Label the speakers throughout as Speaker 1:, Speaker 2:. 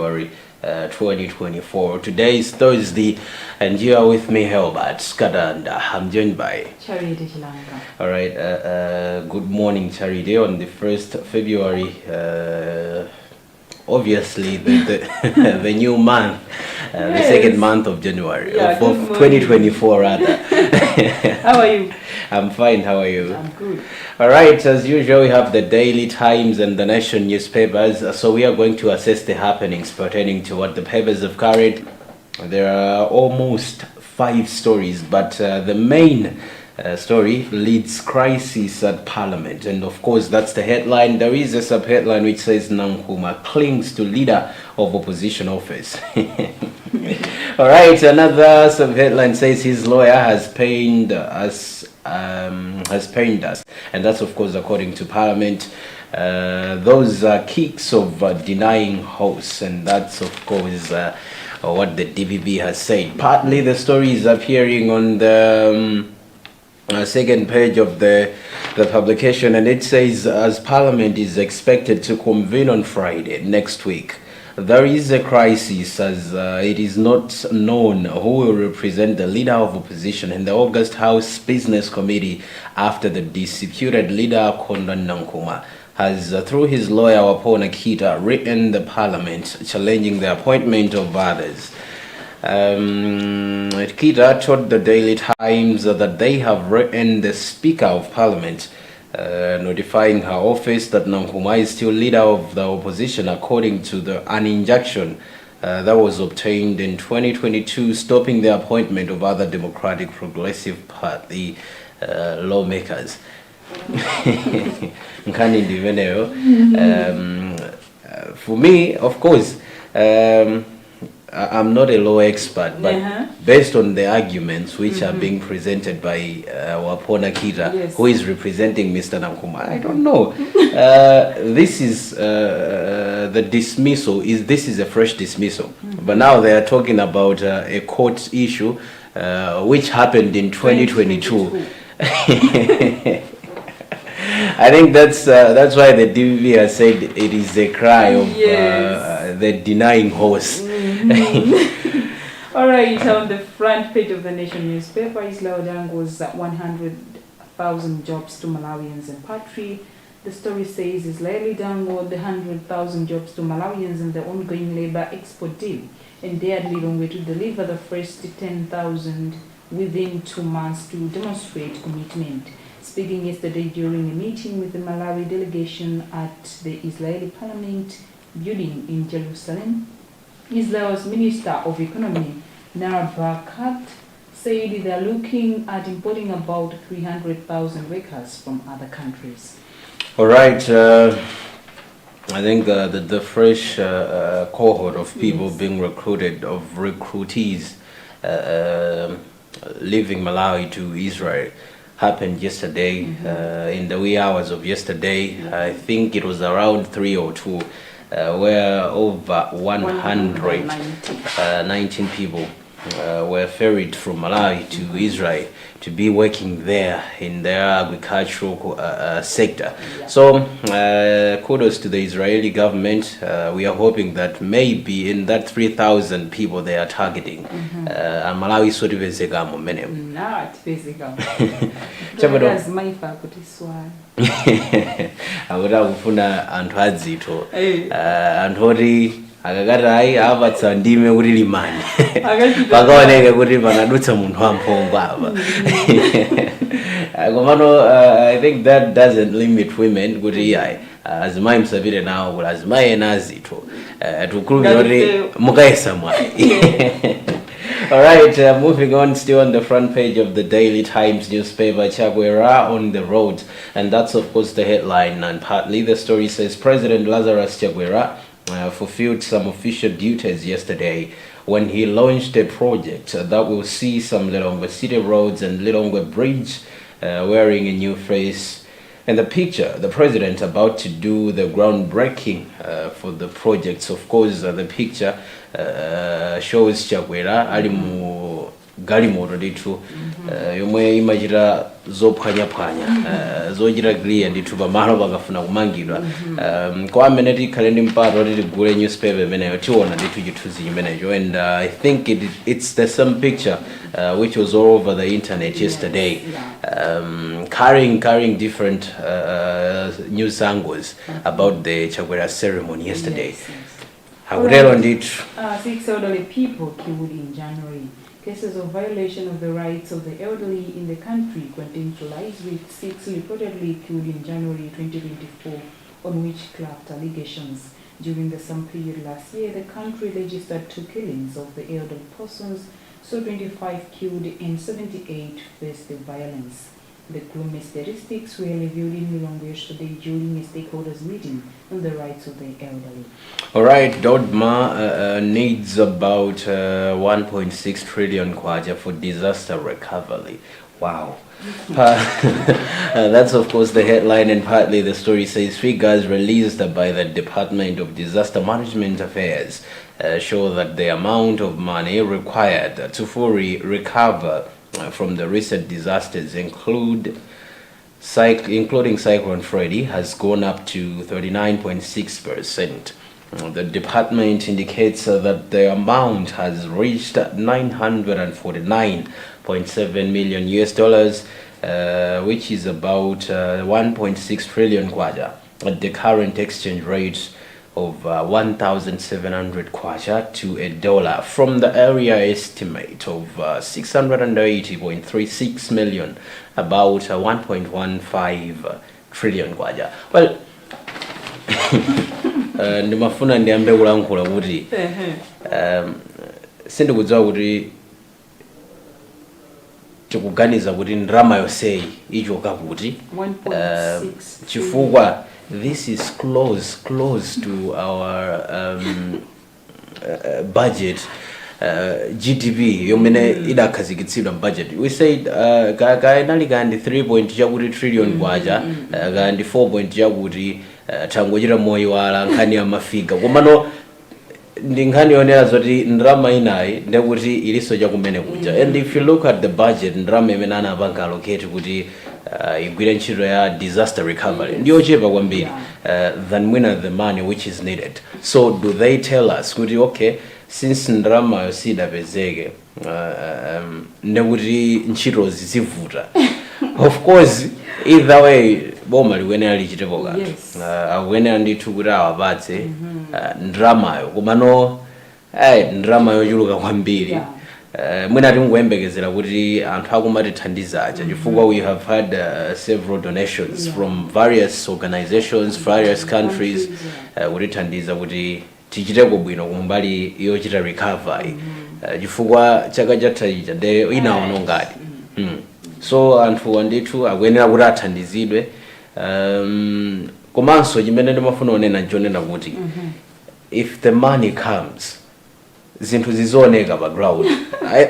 Speaker 1: February 2024. Today is Thursday, and you are with me, Helbert Skadanda. I'm joined by
Speaker 2: Charity Chilanga.
Speaker 1: All right. Good morning, Charity. On the 1st February, obviously the the new month, the second month of January, of 2024 rather.
Speaker 2: How are you?
Speaker 1: I'm fine. How are you?
Speaker 2: I'm good.
Speaker 1: All right. As usual, we have the Daily Times and the Nation newspapers. So we are going to assess the happenings pertaining to what the papers have carried. There are almost 5 stories, but the main story leads crisis at Parliament, and of course that's the headline. There is a sub-headline which says Nankuma clings to leader of opposition office. All right, another sub-headline says his lawyer has pained us, and that's of course according to Parliament. Those are kicks of denying hosts, and that's of course what the DVB has said. Partly the story is appearing on the second page of the publication, and it says as Parliament is expected to convene on Friday next week, there is a crisis as it is not known who will represent the leader of opposition in the August House Business Committee after the disputed leader Kondan Nankuma has, through his lawyer Wapona Kita, written the Parliament challenging the appointment of others. Kita told the Daily Times that they have written the Speaker of Parliament notifying her office that Nankuma is still leader of the opposition according to an injunction that was obtained in 2022, stopping the appointment of other Democratic Progressive Party lawmakers. For me, of course, I'm not a law expert, but based on the arguments which are being presented by Wapona Kita, who is representing Mr. Nankuma, I don't know. This is the dismissal. This is a fresh dismissal. But now they are talking about a court issue which happened in 2022. I think that's why the DVB has said it is a cry of the denying horse.
Speaker 2: All right, on the front page of the Nation newspaper, Israel Dango's 100,000 jobs to Malawians and Patri. The story says Israeli Dango the 100,000 jobs to Malawians in the ongoing labor export deal, and they are leading way to deliver the first 10,000 within 2 months to demonstrate commitment. Speaking yesterday during a meeting with the Malawi delegation at the Israeli Parliament building in Jerusalem, Israel's Minister of Economy, Nara Barkat, said they are looking at importing about 300,000 workers from other countries.
Speaker 1: All right. I think the fresh cohort of people being recruited, of recruitees leaving Malawi to Israel, happened yesterday, in the wee hours of yesterday. I think it was around 3 or 2. Where over 119 people were ferried from Malawi to Israel to be working there in their agricultural sector. So kudos to the Israeli government. We are hoping that maybe in that 3,000 people they are targeting, and Malawi sort of is a momentum.
Speaker 2: Not basically.
Speaker 1: Akuda kufuna anthu adzito anthu oti akakati ayi apatsa ndime kuti limani pakaoneke kuti panadutsa munthu wamphongo apa. Komano I think that doesn't limit women kuti iyayi azimayi msapire nawo kuti azimayi ena azito tukulupira kuti mukayesa mwayi. All right, moving on, still on the front page of the Daily Times newspaper, Chaguera on the road, and that's of course the headline, and partly the story says President Lazarus Chaguera fulfilled some official duties yesterday when he launched a project that will see some Lilongwe City roads and Lilongwe Bridge wearing a new face. In the picture, the president about to do the groundbreaking for the projects. Of course, the picture shows Chaguera ali mu galimoto ndithu yomwe imachita zophwanyaphwanya zochita clear ndithu pamalo pakafuna kumangidwa kwa amene tikhale ndi mpata kuti tigule newspaper imeneyo tiona ndithu chithunzi chimenecho, and I think it's the same picture which was all over the internet yesterday, carrying different news angles about the Chakwera ceremony yesterday. Hakutelo ndithu.
Speaker 2: 6 elderly people killed in January. Cases of violation of the rights of the elderly in the country continue to rise, with 6 reportedly killed in January 2024 on witchcraft allegations. During the same period last year, the country registered 2 killings of the elderly persons, so 25 killed and 78 faced violence. The gloomy statistics were reviewed in Milongo yesterday during a stakeholders meeting on the rights of the elderly.
Speaker 1: All right, Dodma needs about 1.6 trillion kwacha for disaster recovery. Wow. That's of course the headline, and partly the story says figures released by the Department of Disaster Management Affairs show that the amount of money required to fully recover from the recent disasters including Cyclone Freddy has gone up to 39.6%. The department indicates that the amount has reached $949.7 million US, which is about 1.6 trillion kwacha at the current exchange rate of 1,700 kwacha to a dollar, from the area estimate of 680.36 million, about 1.15 trillion kwacha. Well, ndimafuna ndiyambe kulankhula kuti sindikudziwa kuti tikuganiza kuti ndrama yonseyi ichoka kuti chifukwa this is close to our budget, GDP yomene idakhazikitsidwa budget. We said kaenali kandi 3 trillion kwacha kandi 4 tangochita moyo wala nkhani ya mafiga komano ndi nkhani yonera zoti ndrama inayi ndekuti iliso chakumene kuja. And if you look at the budget, ndrama imene anapanga allocate kuti igwire ntchito ya disaster recovery ndiyo chepa kwambiri than mwina the money which is needed. So do they tell us kuti okay, since ndrama yosidapezeke ndekuti ntchito zizivuta? Of course, either way boma liwenera lichitepo kanthu akuyenera ndithu kuti awapatse ndramayo komano ndrama yochuluka kwambiri. Mwina tingoyembekezera kuti anthu akumatithandiza aja chifukwa we have had several donations from various organizations, various countries kutithandiza kuti tichiteko bwino kumbali yochita recovery chifukwa chaka chatha ija nde inaonongadi. So anthu andithu akuyenera kuti athandizidwe. Komanso chimene ndimafuna onena njonena kuti if the money comes, zinthu zizooneka background.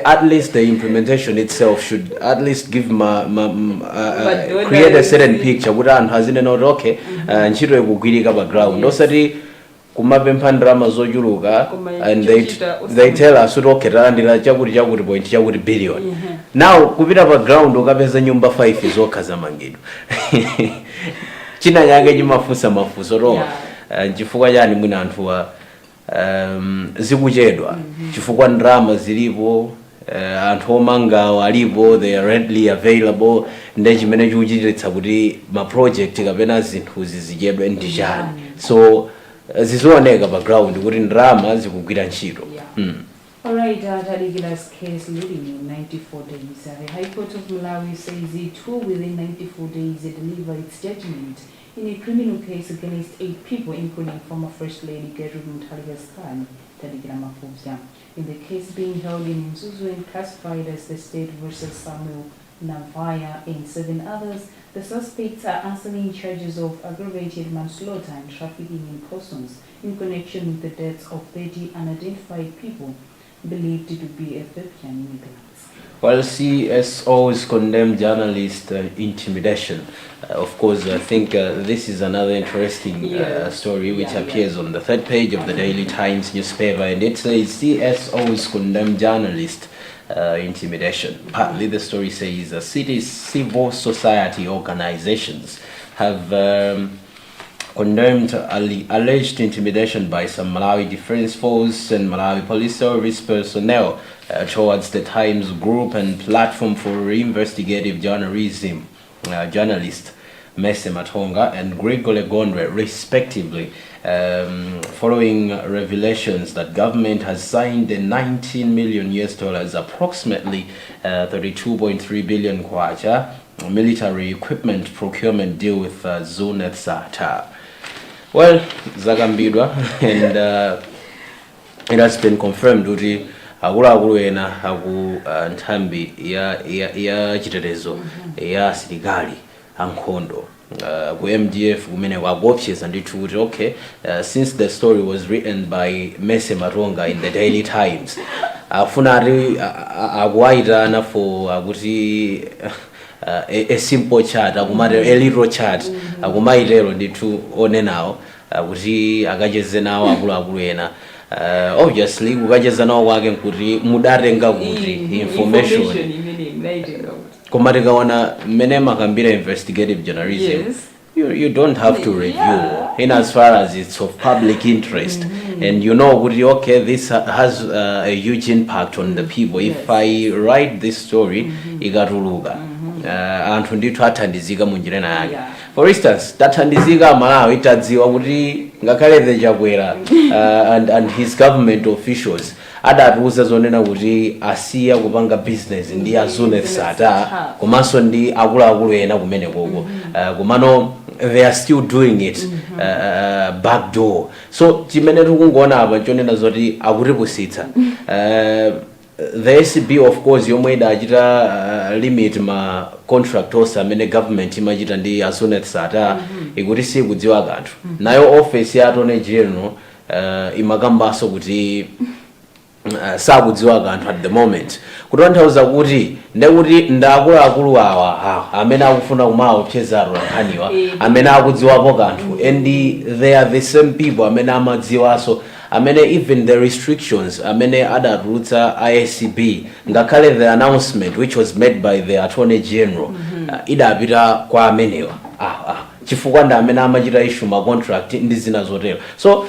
Speaker 1: At least the implementation itself should at least give create a certain picture kuti anthu azinena kuti okay, ntchito ikugwirika background, osati kumapempha ndrama zochuluka and they tell us kuti okay, talandira chakuti point chakuti billion. Now kupita background ukapeza nyumba 5 zokha zamangidwa china yake chimafunsa mafunso to chifukwa chani mwina anthuwa zikuchedwa chifukwa ndrama zilipo, anthu omanga alipo, they are readily available, nde chimene chikuchititsa kuti ma project kapena zinthu zizichedwe ndi chani. So zizooneka background kuti ndrama zikugwira ntchito.
Speaker 2: Alright, Tadigila's case leading in 94 days. The High Court of Malawi says it will within 94 days deliver its judgment in a criminal case against 8 people, including former First Lady Gertrude Tadigila Mafuzia. In the case being held in Mzuzu and classified as the State versus Samuel Navaya and 7 others, the suspects are answering charges of aggravated manslaughter and trafficking in persons in connection with the deaths of 30 unidentified people believed to be Ethiopian immigrants.
Speaker 1: Well, CSOs condemn journalist intimidation. Of course, I think this is another interesting story which appears on the 3rd page of the Daily Times newspaper, and it says CSOs condemn journalist intimidation. Partly the story says city civil society organizations have condemned alleged intimidation by some Malawi Defense Force and Malawi Police Service personnel towards the Times Group and Platform for Investigative Journalism journalist Mese Matonga and Gregory Gondwe, respectively, following revelations that government has signed a $19 million approximately 32.3 billion kwacha military equipment procurement deal with Luntha Sata. Well, Zagambidwa, and it has been confirmed that akuluakulu ena aku nthambi ya chitetezo ya asilikali ankhondo ku MDF kumene kwakuopseza ndithu kuti okay, since the story was written by Mese Matonga in the Daily Times, afuna ati akuwaitana for akuti a simple chat, a little chat, akumaitero ndithu onenawo kuti akacheze nawo akuluakulu ena. Obviously kukacheza nawo kwake nkuti mudatenga kuti information koma tikaona mmene makambira investigative journalism, you don't have to review in as far as it's of public interest, and you know kuti okay, this has a huge impact on the people. If I write this story ikatuluka anthu ndithu athandizika munjira yake. For instance, tathandizika Malawi itadziwa kuti ngakhale the Jaguera and his government officials adatuza zonena kuti asiya kupanga business ndi Luntha Sata komanso ndi akuluakulu ena kumene koko kumano they are still doing it back door. So chimene tikungoona apa chonena zoti akutipusitsa. The ACB of course yomwe idachita limit ma contractors amene government imachita ndi Luntha Sata ikuti sikudziwa kanthu. Nayo office ya Attorney General imakambaso kuti sakudziwa kanthu at the moment. Kutanthauza kuti ndekuti ndakuluakulu awa amene akufuna kumaopseza nkhaniwa amene akudziwapo kanthu, and they are the same people amene amadziwaso amene even the restrictions amene adatulutsa IACB ngakhale the announcement which was made by the Attorney General idapita kwa amenewa chifukwa ndi amene amachita issue ma contract ndi zina zotero. So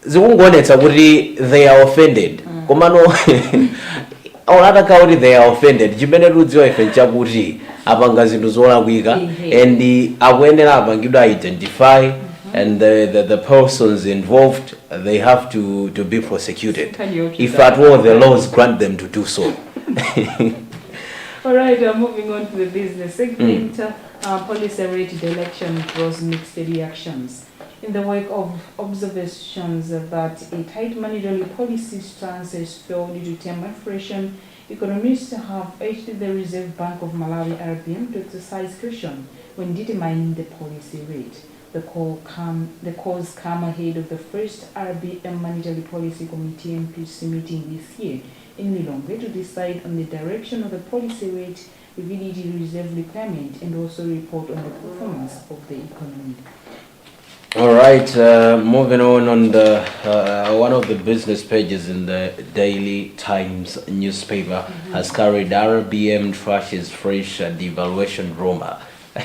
Speaker 1: zikungoonetsa kuti they are offended komano olataka kuti they are offended chimene tidziwa ife nchakuti apanga zinthu zolakwika and akuyenera apangidwa identify and the persons involved, they have to be prosecuted if at all the laws grant them to do so.
Speaker 2: Alright, moving on to the business segment. Police rated the election draws mixed reactions. In the wake of observations that a tight monetary policy stance has failed due to term inflation, economists have urged the Reserve Bank of Malawi (RBM) to exercise caution when determining the policy rate. The calls come ahead of the first RBM Monetary Policy Committee MPC meeting this year in Lilongwe to decide on the direction of the policy rate, reveal the reserve requirement, and also report on the performance of the economy.
Speaker 1: All right, moving on the one of the business pages in the Daily Times newspaper has carried RBM trashes fresh devaluation rumor. The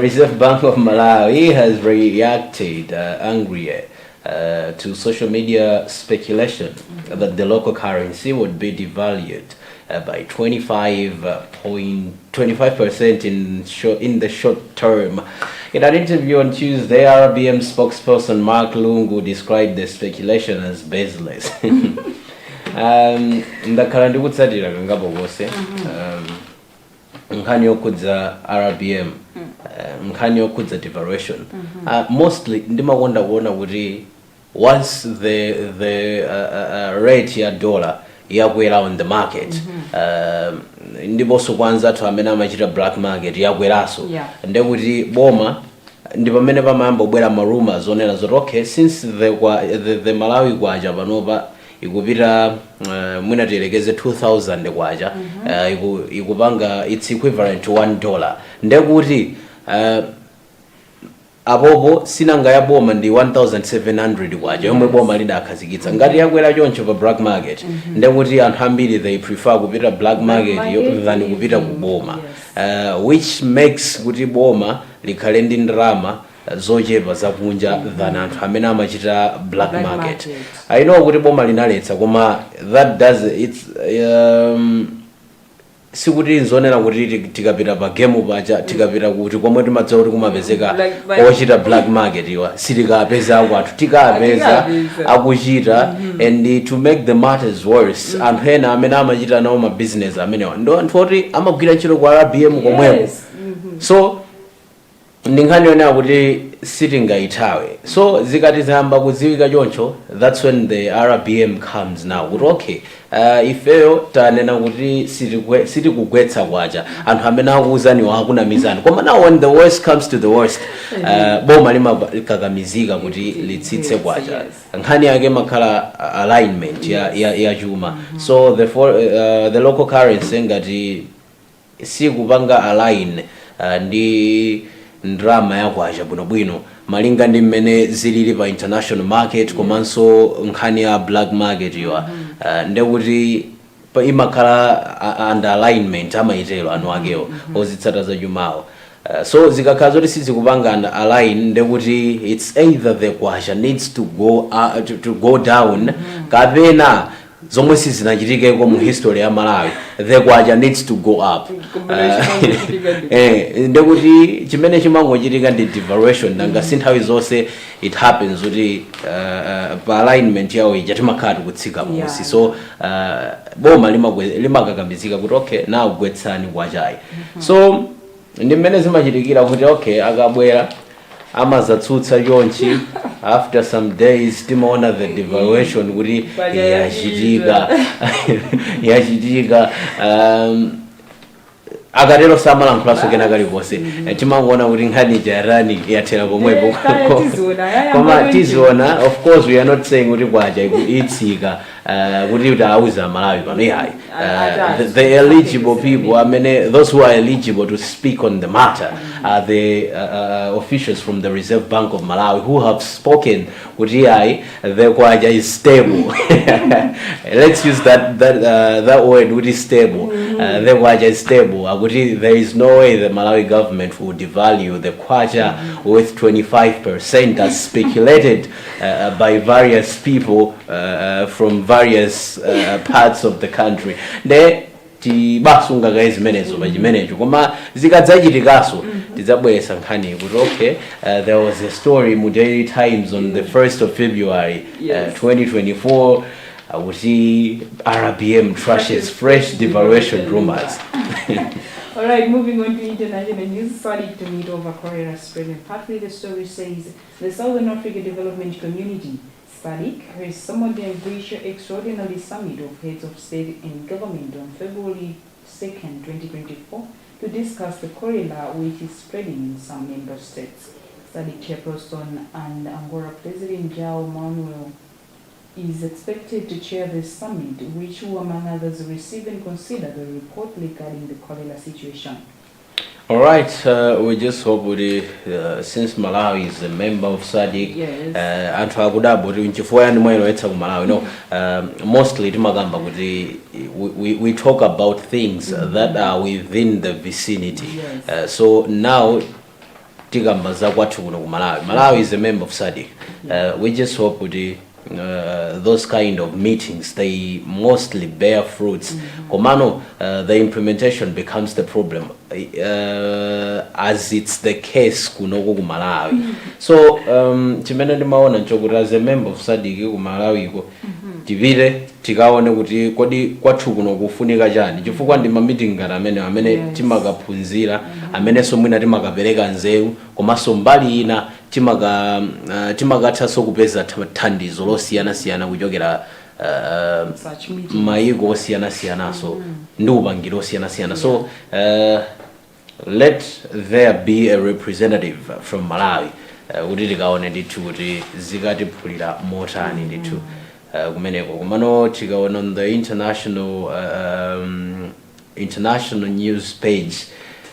Speaker 1: Reserve Bank of Malawi has reacted angrily to social media speculation that the local currency would be devalued by 25% in the short term. In an interview on Tuesday, RBM spokesperson Mark Lungu described the speculation as baseless. Ndakhala ndikutsatira kangapo kose nkhani yokudza RBM nkhani yokudza devaluation mostly ndimakonda kuona kuti once the rate ya dollar yakwera on the market ndiponso kwanza anthu amene amachita black market yakweraso ndekuti boma ndi pamene pamayamba kubwera ma rumors onena zoti okay, since the Malawi kwacha panopa ikupita mwina tiyerekeze 2000 kwacha ikupanga it's equivalent to $1 ndekuti abobo sinanga ya boma ndi 1700 kwacha yomwe boma lidakhazikitsa ngati yakwera choncho pa black market ndekuti anthu ambiri they prefer kupita black market than kupita ku boma, which makes kuti boma likhale ndi ndalama zochepa zakunja than anthu amene amachita black market. I know kuti boma linaletsa koma that does it's sikuti nzonera kuti tikapita pa game pacha tikapita kuti komwe timadziwa kuti kumapezeka ochita black market iwa sitikapeza anthu tikapeza akuchita. And to make the matters worse, anthu ena amene amachita nawo ma business amenewa ndo anthu oti amagwira ntchito kwa RBM komweko. So ndinkhani yonena kuti sitingayithawe. So zikati zayamba kudziwika choncho, that's when the RBM comes now kuti okay, ifeyo tanena kuti sitikugwetsa kwacha anthu amene akuwuzani akunamizani koma now when the worst comes to the worst, boma limakakamizika kuti litsitse kwacha. Nkhani yake makhala alignment ya chuma. So the local currency ngati sikupanga align ndi ndrama ya kwacha bwinobwino malinga ndi mmene zilili pa international market komanso nkhani ya black market iwa, ndekuti pa imakhala under alignment amayitelo anu akewo ozitsata za chumawo. So zikakhala zoti sizikupanga under align ndekuti it's either the kwacha needs to go down kapena zomwe sizinachitikeko mu history ya Malawi the kwacha needs to go up. Ndekuti chimene chimangochitika ndi devaluation nanga sinthawi zonse it happens kuti pa alignment yawo ija timakhala tikutsika musi. So boma limakakamizika kuti okay now gwetsani kwachayi. So ndi mmene zimachitikira kuti okay akabwera amazatsutsa chonchi after some days timaona the devaluation kuti yachitika akatero samalankhulaso kena kaliponse timangoona kuti nkhani jarani yathera pomwepo koma tiziona. Of course we are not saying kuti kwacha itsika kuti auza Malawi pano yayi. The eligible people, those who are eligible to speak on the matter are the officials from the Reserve Bank of Malawi who have spoken kuti yayi the kwacha is stable. Let's use that word, kuti stable. The kwacha is stable. There is no way the Malawi government will devalue the kwacha with 25% as speculated by various people from various parts of the country. Tibasunga guys zimenezo koma zikadzachitikaso tidzabweresa nkhani kuti okay, there was a story mu Daily Times on the 1st of February 2024 kuti RBM trashes fresh devaluation rumors.
Speaker 2: Alright, moving on to international news. SADC to meet over cholera spread in Pathway. The story says the Southern Africa Development Community, SADC, has summoned the Ambitious Extraordinary Summit of Heads of State and Government on February 2nd, 2024 to discuss the cholera which is spreading in some member states. SADC chairperson and Angola President João Manuel is expected to chair this summit, which will, among others, receive and consider the report regarding the cholera situation.
Speaker 1: All right, we just hope since Malawi is a member of SADC, anthu akudabo nchifukwa ndi mwelo etsa ku Malawi, mostly timagamba kuti we talk about things that are within the vicinity. So now tigamba za kwathu kuno ku Malawi. Malawi is a member of SADC. We just hope those kind of meetings, they mostly bear fruits. Komano, the implementation becomes the problem, as it's the case kunoku ku Malawi. So chimene ndimaona nchokuti as a member of SADC ku Malawi iko tivire tikaone kuti kodi kwathu kuno kufunika chani, chifukwa ndi ma meeting ngati amene timakaphunzira, amene so mwina timakapereka nzeru, komanso mbali ina timakathaso kupeza thandizo losiyana kuchokera maiko osiyana-siyanaso ndi upangiro osiyana-siyana. So let there be a representative from Malawi kuti tikaone ndithu kuti zikatiphulira motani ndithu kumeneko. Kumano tikaona on the international news page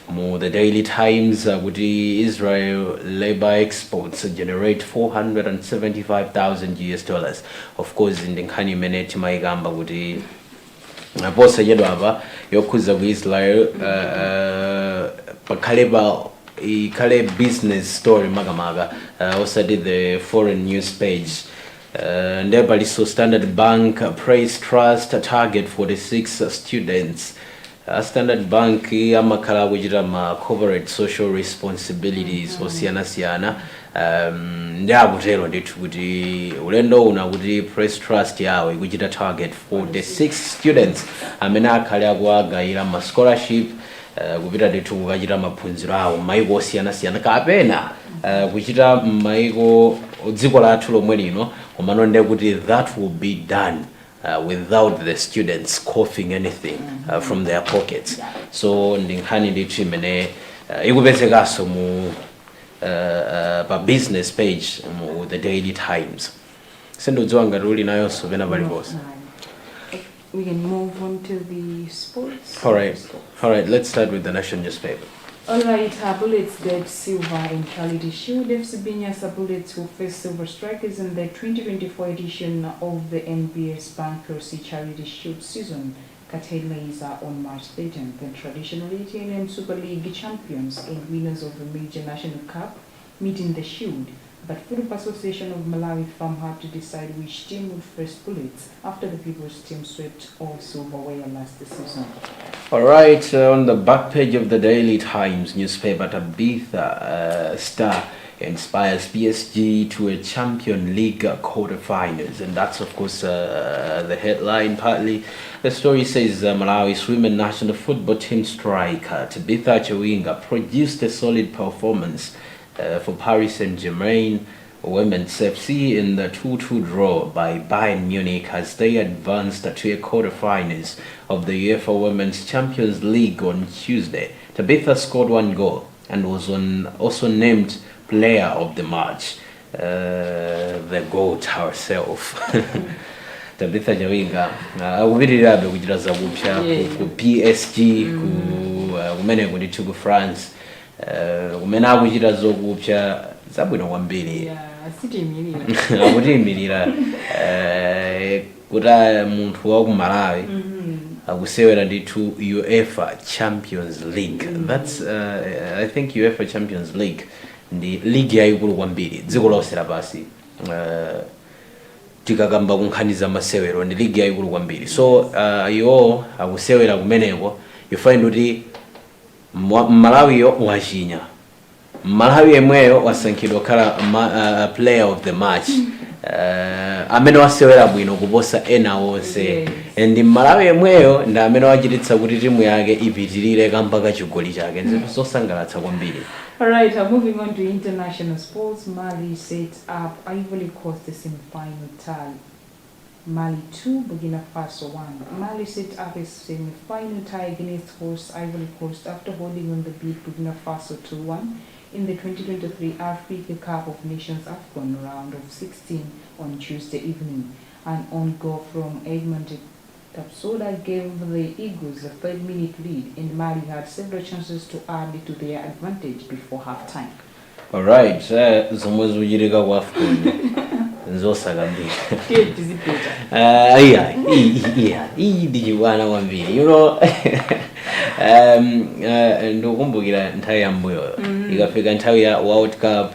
Speaker 1: The Daily Times kuti Israel labor exports generate $475,000. Of course ndi nkhani imene timayikamba kuti posachedwa apa yokhuza ku Israel ikhale business story makamaka osati the foreign news page. Ndiye paliso Standard Bank praise trust target 46 students. Standard Bank amakhala kuchita ma corporate social responsibilities osiyana-siyana. Ndiye akutero ndithu kuti ulendo una kuti press trust yawo ikuchita target 46 students amene akhale akuagayira ma scholarship kupita ndithu kukachita maphunziro awo maiko osiyana-siyana kapena kuchita maiko dziko lathu lomwe lino komano ndiye kuti that will be done without the students coughing anything from their pockets. So ndi nkhani ndithu imene ikupezekanso mu pa business page mu the Daily Times. Sindodziwa ngati uli nayonso pena paliponse.
Speaker 2: We can move on to the sports.
Speaker 1: All right. Let's start with the Nation newspaper.
Speaker 2: All right, Bullets get silver in Charity Shield. FC Binyasa Bullets will face Silver Strikers in the 2024 edition of the NBS Bankruptcy Charity Shield season. Curtailers are on March 13th. The traditional ATM Super League champions and winners of the major national cup meet in the Shield. But Football Association of Malawi FAM had to decide which team would face Bullets after the People's team swept all silverware last season.
Speaker 1: Alright, on the back page of the Daily Times newspaper, Tabitha star inspires PSG to a Champion League quarterfinals, and that's of course the headline partly. The story says Malawi's women national football team striker Tabitha Chawinga produced a solid performance for Paris Saint-Germain Women's FC in the 2-2 draw by Bayern Munich as they advanced to a quarterfinals of the UEFA Women's Champions League on Tuesday. Tabitha scored 1 goal and was also named player of the match. The GOAT herself. Tabitha Chawinga akupitirirabe kuchita zakupsya ku PSG kumene kuti ku France kumene akuchita zokupsya zabwino kwambiri akutiyimirira kuti munthu wa ku Malawi akusewera ndithu UEFA Champions League. That's I think UEFA Champions League ndi league yayikulu kwambiri dziko lonse lapansi. Tikakamba kunkhaniza masewero ndi league yayikulu kwambiri. So iwo akusewera kumeneko you find kuti Malawi yo wachinya. Malawi yemweyo wasankhidwa khala player of the match. Amene wasewera bwino kuposa ena onse. And Malawi yemweyo ndi amene wachititsa kuti timu yake ipitirire kamba kachigoli chake. Zosangalatsa kwambiri.
Speaker 2: Alright, moving on to international sports. Mali sets up Ivory Coast semi-final tie. Mali 2, Burkina Faso 1. Mali set up a semi-final tie against host Ivory Coast after holding on the beat Burkina Faso 2-1 in the 2023 Africa Cup of Nations AFCON round of 16 on Tuesday evening. An on goal from Edmond Tapsoda gave the Eagles a 3-minute lead, and Mali had several chances to add to their advantage before half-time.
Speaker 1: Alright, zomwe zikuchitika ku AFCON nzosakambira. Iyi ndichibwana kwambiri. You know, ndikukumbukira nthawi ya mbuyo. Ikafika nthawi ya World Cup,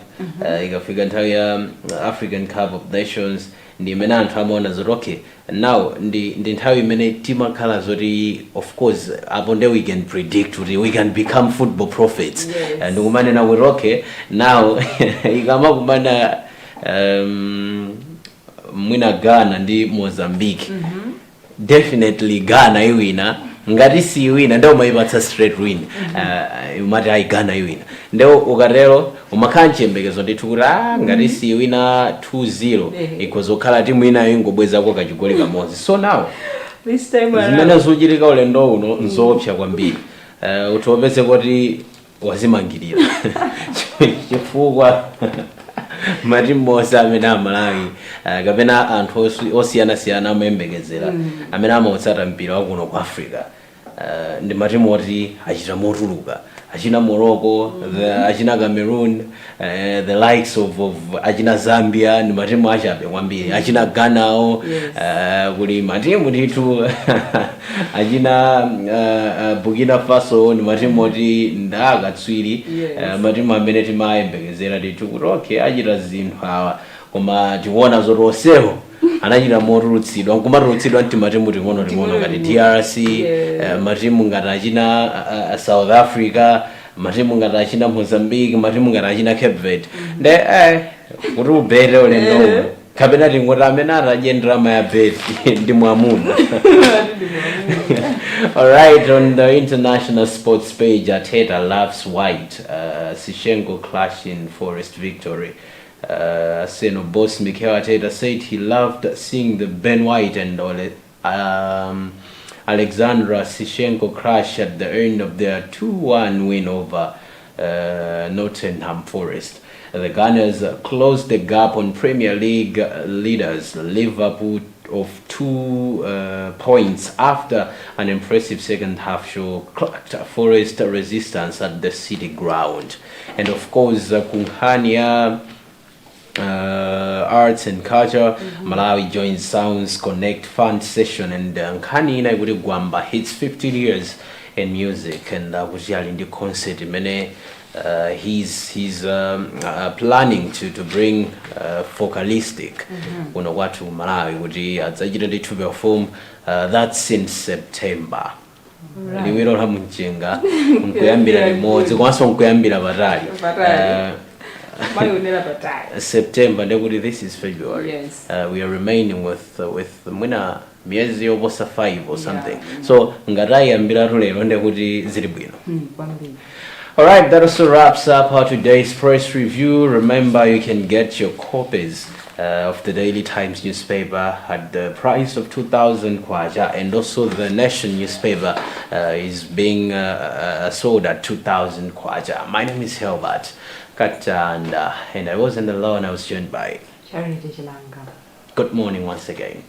Speaker 1: ikafika nthawi ya African Cup of Nations, ndi imene anthu amaona zoti okay, now ndi nthawi imene timakhala zoti of course apo nde we can predict kuti we can become football prophets. And ndikumanena kuti okay, now ikamakumana mwina Ghana ndi Mozambique, definitely Ghana iwina. Ngati si iwina ndio umayipatsa straight win. Umati ai Ghana iwina ndio ukatero umakhala nchembekezo ndithu kuti ngati si iwina 2-0 ikozokhala timu ina ingobwezako kachigoli kamodzi. So now
Speaker 2: this time
Speaker 1: zimene zochitika ulendo uno nzopsa kwambiri. Utopeze kuti wazimangirira chifukwa matimu onse amene Malawi kapena anthu osiyana-siyana amayembekezera amene amaotsata mpira wakuno ku Africa ndi matimu oti achita motuluka Achina Morocco, the Achina Cameroon, the likes of Achina Zambia, ni matimu achabe wambiri. Achina Ghana, kuli matimu titu Achina Burkina Faso, ni matimu oti ndaga tswiri, matimu ameneti maembekezera titu kutoke achita zinthu hawa. Koma tiwona zoroseho anachita morutsidwa nkumarutsidwa nti matimu ting'ono ngati DRC, matimu ngati achina South Africa, matimu ngati achina Mozambique, matimu ngati achina Cape Verde. Nde kuti ubete ulendo kapena tingoti amene atajendera ya beti ndi mwamuna. Alright, on the international sports page, Ateta loves white, Sishenko clash in Forest victory. Seno boss Mikel Arteta said he loved seeing the Ben White and Alexandra Sishenko crash at the end of their 2-1 win over Nottingham Forest. The Gunners closed the gap on Premier League leaders Liverpool of 2 points after an impressive second half show cracked Forest resistance at the City ground. And of course, Kunhania Arts and Culture, Malawi joins Sounds Connect Fund session, and Nkani Inaiguri Gwamba hits 15 years in music, and kujali in the concert mene he's planning to bring vocalistic kuno watu Malawi kuti adzachita ndi to perform that's in September. Liwiro la mchenga nkuyambira limodzi kwanso nkuyambira batali September, this is February.
Speaker 2: Yes.
Speaker 1: We are remaining with mwina miezi yoposa 5 or something. So ngarai ambira lero ndekuti zili bwino. Alright, that also wraps up our today's press review. Remember, you can get your copies of the Daily Times newspaper at the price of 2,000 kwacha, and also the Nation newspaper is being sold at 2,000 kwacha. My name is Helbert Katanda, and I wasn't alone. I was joined by
Speaker 2: Charity Chilanga.
Speaker 1: Good morning once again.